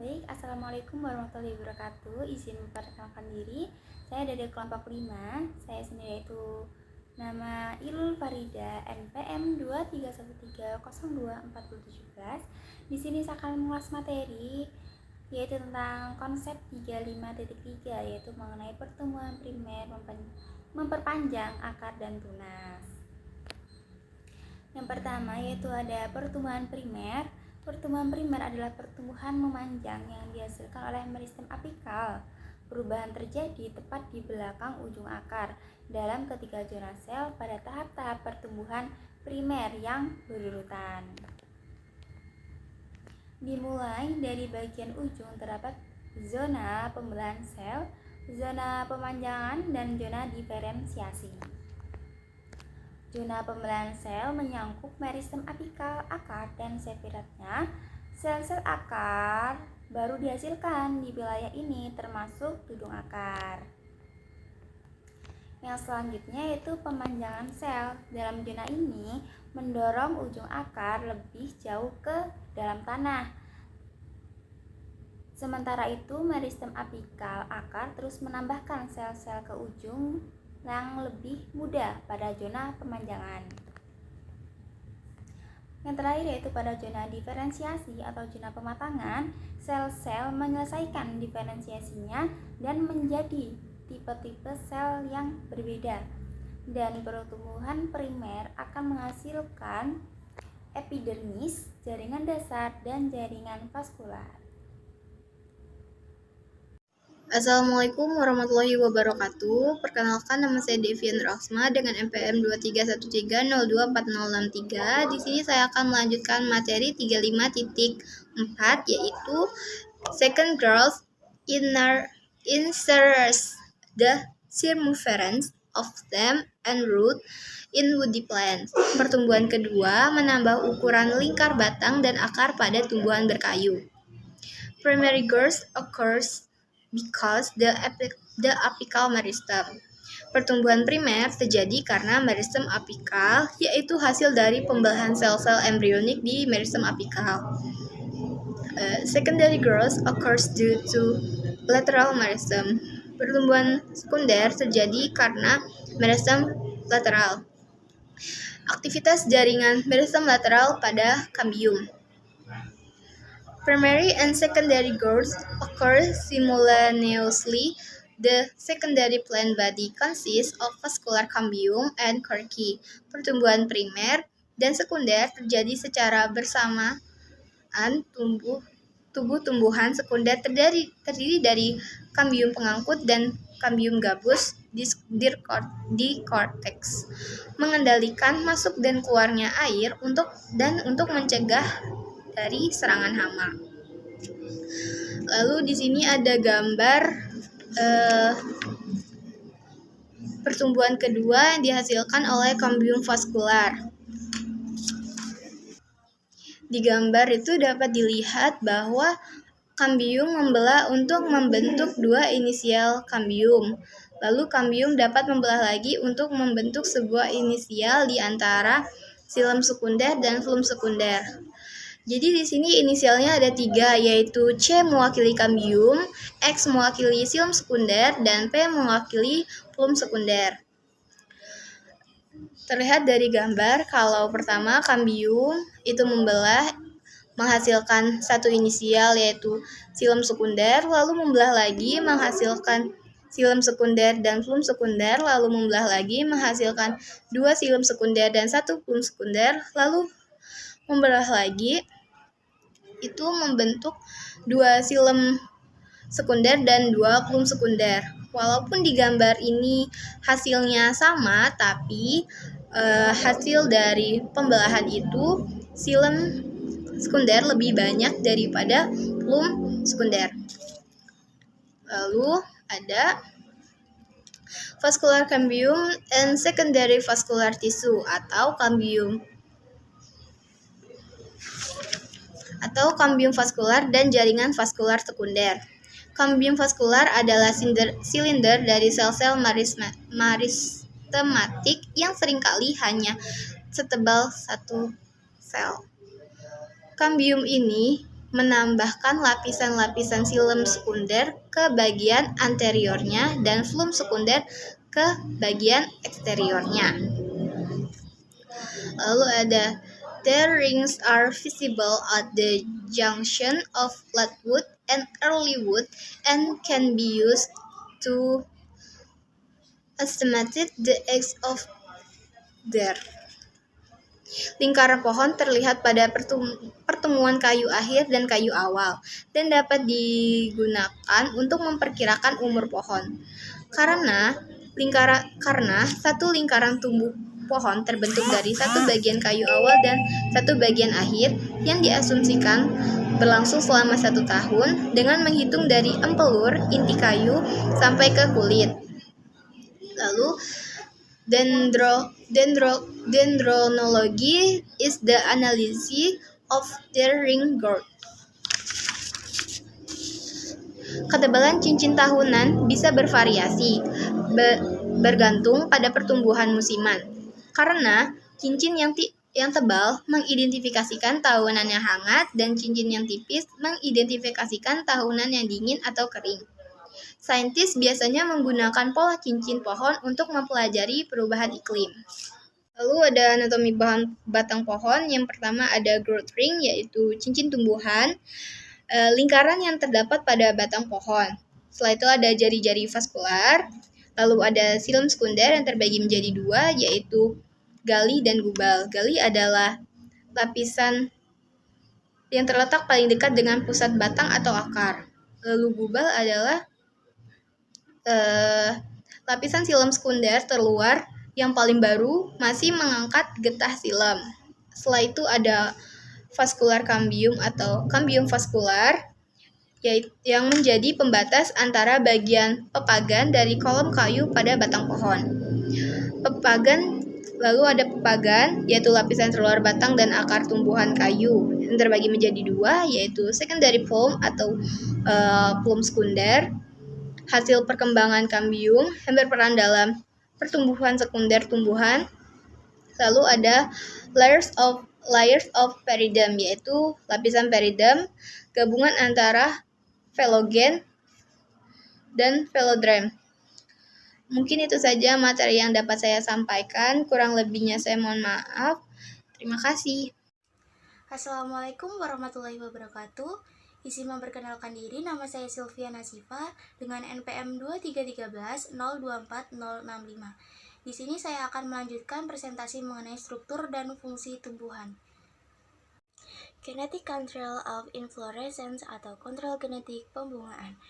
Baik, Assalamualaikum warahmatullahi wabarakatuh. Izin memperkenalkan diri. Saya dari kelompok 5. Saya sendiri yaitu nama Ilul Farida NPM 2313024017. Di sini saya akan mengulas materi yaitu tentang konsep 35.3 yaitu mengenai pertumbuhan primer memperpanjang akar dan tunas. Yang pertama yaitu ada pertumbuhan primer. Pertumbuhan primer adalah pertumbuhan memanjang yang dihasilkan oleh meristem apikal. Perubahan terjadi tepat di belakang ujung akar dalam ketiga zona sel pada tahap-tahap pertumbuhan primer yang berurutan. Dimulai dari bagian ujung terdapat zona pembelahan sel, zona pemanjangan, dan zona diferensiasi. Zona pembelahan sel menyangkut meristem apikal akar dan sepiratnya. Sel-sel akar baru dihasilkan di wilayah ini termasuk tudung akar. Yang selanjutnya yaitu pemanjangan sel. Dalam zona ini mendorong ujung akar lebih jauh ke dalam tanah. Sementara itu meristem apikal akar terus menambahkan sel-sel ke ujung yang lebih mudah pada zona pemanjangan. Yang terakhir yaitu pada zona diferensiasi atau zona pematangan, sel-sel menyelesaikan diferensiasinya dan menjadi tipe-tipe sel yang berbeda. Dan pertumbuhan primer akan menghasilkan epidermis, jaringan dasar, dan jaringan vaskular. Assalamualaikum warahmatullahi wabarakatuh. Perkenalkan, nama saya Devian Raksma dengan NPM 2313024063. Di sini saya akan melanjutkan materi 35.4 yaitu second growth inserts the circumference of stem and root in woody plants. Pertumbuhan kedua menambah ukuran lingkar batang dan akar pada tumbuhan berkayu. Primary growth occurs because the apical meristem. Pertumbuhan primer terjadi karena meristem apikal, yaitu hasil dari pembelahan sel-sel embrionik di meristem apikal. Secondary growth occurs due to lateral meristem. Pertumbuhan sekunder terjadi karena meristem lateral. Aktivitas jaringan meristem lateral pada kambium. Primary and secondary growth occur simultaneously. The secondary plant body consists of vascular cambium and corky. Pertumbuhan primer dan sekunder terjadi secara bersamaan. Tumbuhan sekunder terdiri dari kambium pengangkut dan kambium gabus di korteks, mengendalikan masuk dan keluarnya air untuk mencegah dari serangan hama. Lalu di sini ada gambar pertumbuhan kedua yang dihasilkan oleh kambium vaskular. Di gambar itu dapat dilihat bahwa kambium membelah untuk membentuk dua inisial kambium. Lalu kambium dapat membelah lagi untuk membentuk sebuah inisial di antara xilem sekunder dan flum sekunder. Jadi di sini inisialnya ada 3, yaitu C mewakili kambium, X mewakili xilem sekunder, dan P mewakili flum sekunder. Terlihat dari gambar kalau pertama kambium itu membelah menghasilkan satu inisial yaitu xilem sekunder, lalu membelah lagi menghasilkan xilem sekunder dan flum sekunder, lalu membelah lagi menghasilkan 2 xilem sekunder dan 1 flum sekunder, lalu membelah lagi itu membentuk 2 xilem sekunder dan 2 flum sekunder. Walaupun di gambar ini hasilnya sama, tapi hasil dari pembelahan itu xilem sekunder lebih banyak daripada flum sekunder. Lalu ada vascular cambium and secondary vascular tissue atau kambium vaskular dan jaringan vaskular sekunder. Kambium vaskular adalah silinder dari sel-sel meristematik yang seringkali hanya setebal satu sel. Kambium ini menambahkan lapisan-lapisan xilem sekunder ke bagian anteriornya dan flum sekunder ke bagian eksteriornya. Lalu ada their rings are visible at the junction of late wood and early wood and can be used to estimate the age of their. Lingkaran pohon terlihat pada pertemuan kayu akhir dan kayu awal dan dapat digunakan untuk memperkirakan umur pohon. Karena satu lingkaran tumbuh pohon terbentuk dari satu bagian kayu awal dan satu bagian akhir yang diasumsikan berlangsung selama 1 tahun dengan menghitung dari empelur inti kayu sampai ke kulit. Lalu dendronology is the analysis of their ring growth. Ketebalan cincin tahunan bisa bervariasi bergantung pada pertumbuhan musiman. Karena cincin yang tebal mengidentifikasikan tahunan yang hangat dan cincin yang tipis mengidentifikasikan tahunan yang dingin atau kering. Saintis biasanya menggunakan pola cincin pohon untuk mempelajari perubahan iklim. Lalu ada anatomi batang pohon. Yang pertama ada growth ring, yaitu cincin tumbuhan, lingkaran yang terdapat pada batang pohon. Setelah itu ada jari-jari vaskular. Lalu ada xilem sekunder yang terbagi menjadi 2, yaitu gali dan gubal. Gali adalah lapisan yang terletak paling dekat dengan pusat batang atau akar. Lalu gubal adalah lapisan xilem sekunder terluar yang paling baru masih mengangkat getah xilem. Setelah itu ada vaskular cambium atau cambium vaskular yang menjadi pembatas antara bagian pepagan dari kolom kayu pada batang pohon. Lalu ada pepagan, yaitu lapisan terluar batang dan akar tumbuhan kayu yang terbagi menjadi 2, yaitu secondary plume atau plume sekunder, hasil perkembangan cambium yang berperan dalam pertumbuhan sekunder tumbuhan. Lalu ada layers of peridome, yaitu lapisan peridome gabungan antara velogen dan velodrem. Mungkin itu saja materi yang dapat saya sampaikan, kurang lebihnya saya mohon maaf. Terima kasih. Assalamualaikum warahmatullahi wabarakatuh. Izin memperkenalkan diri, nama saya Sylvia Nasifa dengan NPM 231302465. Di sini saya akan melanjutkan presentasi mengenai struktur dan fungsi tumbuhan. Kinetic control of inflorescence atau kontrol genetik pembungaan.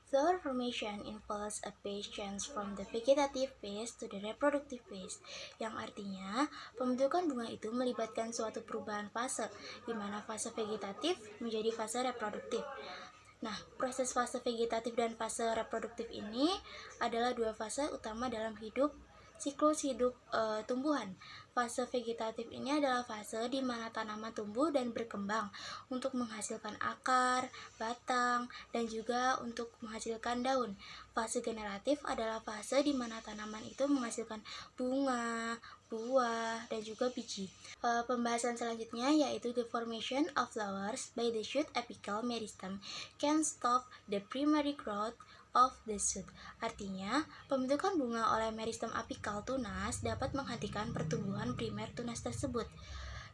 Flower formation involves a phase change from the vegetative phase to the reproductive phase, yang artinya pembentukan bunga itu melibatkan suatu perubahan fase, di mana fase vegetatif menjadi fase reproduktif. Nah, proses fase vegetatif dan fase reproduktif ini adalah 2 fase utama dalam siklus hidup tumbuhan. Fase vegetatif ini adalah fase di mana tanaman tumbuh dan berkembang untuk menghasilkan akar, batang, dan juga untuk menghasilkan daun. Fase generatif adalah fase di mana tanaman itu menghasilkan bunga, buah, dan juga biji. Pembahasan selanjutnya yaitu the formation of flowers by the shoot apical meristem can stop the primary growth of the shoot. Artinya, pembentukan bunga oleh meristem apikal tunas dapat menghentikan pertumbuhan primer tunas tersebut.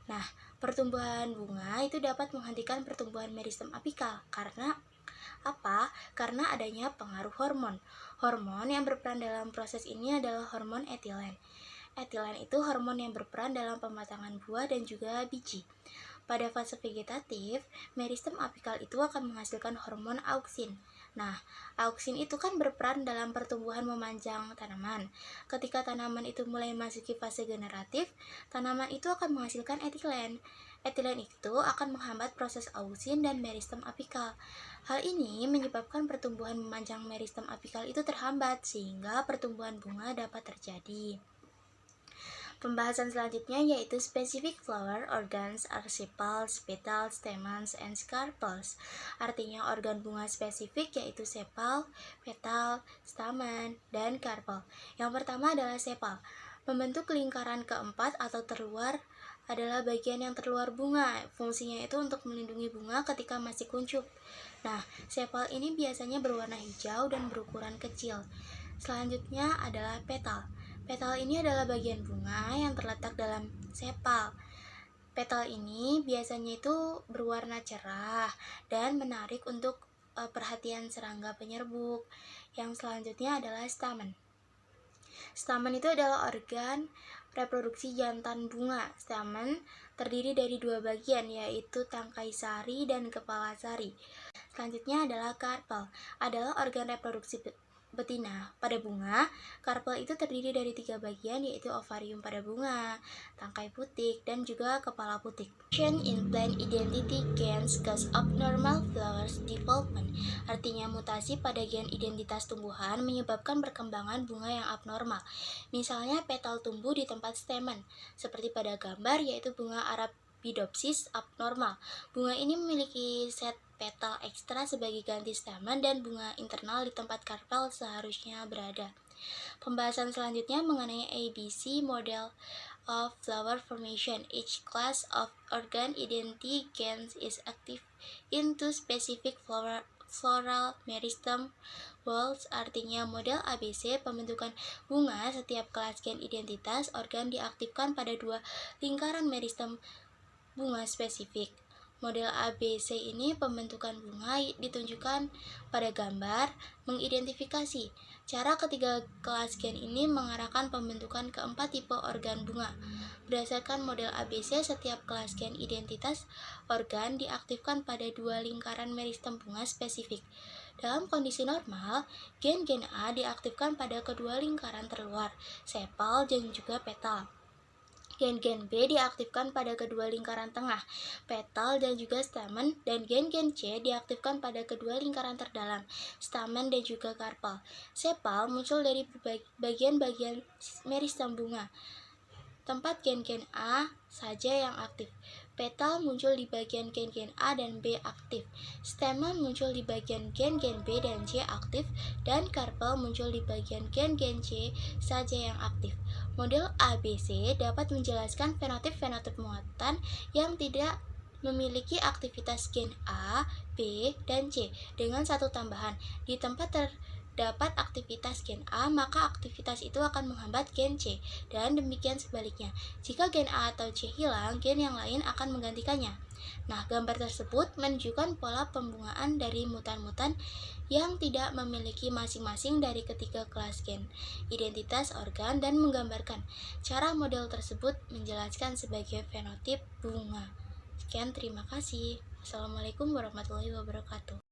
Nah, pertumbuhan bunga itu dapat menghentikan pertumbuhan meristem apikal. Karena apa? Karena adanya pengaruh hormon. Hormon yang berperan dalam proses ini adalah hormon etilen. Etilen itu hormon yang berperan dalam pematangan buah dan juga biji. Pada fase vegetatif, meristem apikal itu akan menghasilkan hormon auksin. Nah, auksin itu kan berperan dalam pertumbuhan memanjang tanaman. Ketika tanaman itu mulai memasuki fase generatif, tanaman itu akan menghasilkan etilen. Etilen itu akan menghambat proses auksin dan meristem apikal. Hal ini menyebabkan pertumbuhan memanjang meristem apikal itu terhambat, sehingga pertumbuhan bunga dapat terjadi. Pembahasan selanjutnya yaitu specific flower organs are sepals, petals, stamens, and scarpels. Artinya organ bunga spesifik yaitu sepal, petal, stamen, dan carpel. Yang pertama adalah sepal. Membentuk lingkaran keempat atau terluar adalah bagian yang terluar bunga. Fungsinya itu untuk melindungi bunga ketika masih kuncup. Nah, sepal ini biasanya berwarna hijau dan berukuran kecil. Selanjutnya adalah petal. Petal ini adalah bagian bunga yang terletak dalam sepal. Petal ini biasanya itu berwarna cerah dan menarik untuk perhatian serangga penyerbuk. Yang selanjutnya adalah stamen. Stamen itu adalah organ reproduksi jantan bunga. Stamen terdiri dari dua bagian, yaitu tangkai sari dan kepala sari. Selanjutnya adalah karpel, adalah organ reproduksi betina pada bunga. Karpel itu terdiri dari 3 bagian, yaitu ovarium pada bunga, tangkai putik, dan juga kepala putik. In plant identity gains cause abnormal flowers development, artinya mutasi pada gen identitas tumbuhan menyebabkan perkembangan bunga yang abnormal. Misalnya petal tumbuh di tempat stamen, seperti pada gambar yaitu bunga Arabidopsis abnormal. Bunga ini memiliki set petal ekstra sebagai ganti stamen dan bunga internal di tempat karpel seharusnya berada. Pembahasan selanjutnya mengenai ABC Model of Flower Formation. Each class of organ identity gains is active into specific floral meristem walls, artinya model ABC pembentukan bunga. Setiap kelas gen identitas organ diaktifkan pada 2 lingkaran meristem bunga spesifik. Model ABC ini pembentukan bunga ditunjukkan pada gambar mengidentifikasi. Cara ketiga kelas gen ini mengarahkan pembentukan keempat tipe organ bunga. Berdasarkan model ABC, setiap kelas gen identitas organ diaktifkan pada 2 lingkaran meristem bunga spesifik. Dalam kondisi normal, gen-gen A diaktifkan pada kedua lingkaran terluar, sepal dan juga petal. Gen-gen B diaktifkan pada kedua lingkaran tengah, petal dan juga stamen, dan gen-gen C diaktifkan pada kedua lingkaran terdalam, stamen dan juga karpel. Sepal muncul dari bagian-bagian meristem bunga. Tempat gen-gen A saja yang aktif. Petal muncul di bagian gen-gen A dan B aktif. Stamen muncul di bagian gen-gen B dan C aktif, dan karpel muncul di bagian gen-gen C saja yang aktif. Model ABC dapat menjelaskan fenotip-fenotip muatan yang tidak memiliki aktivitas gen A, B, dan C dengan satu tambahan. Di tempat terdapat aktivitas gen A, maka aktivitas itu akan menghambat gen C, dan demikian sebaliknya. Jika gen A atau C hilang, gen yang lain akan menggantikannya. Nah, gambar tersebut menunjukkan pola pembungaan dari mutan-mutan yang tidak memiliki masing-masing dari ketiga kelas gen identitas organ dan menggambarkan cara model tersebut menjelaskan sebagai fenotip bunga. Sekian, terima kasih. Assalamualaikum warahmatullahi wabarakatuh.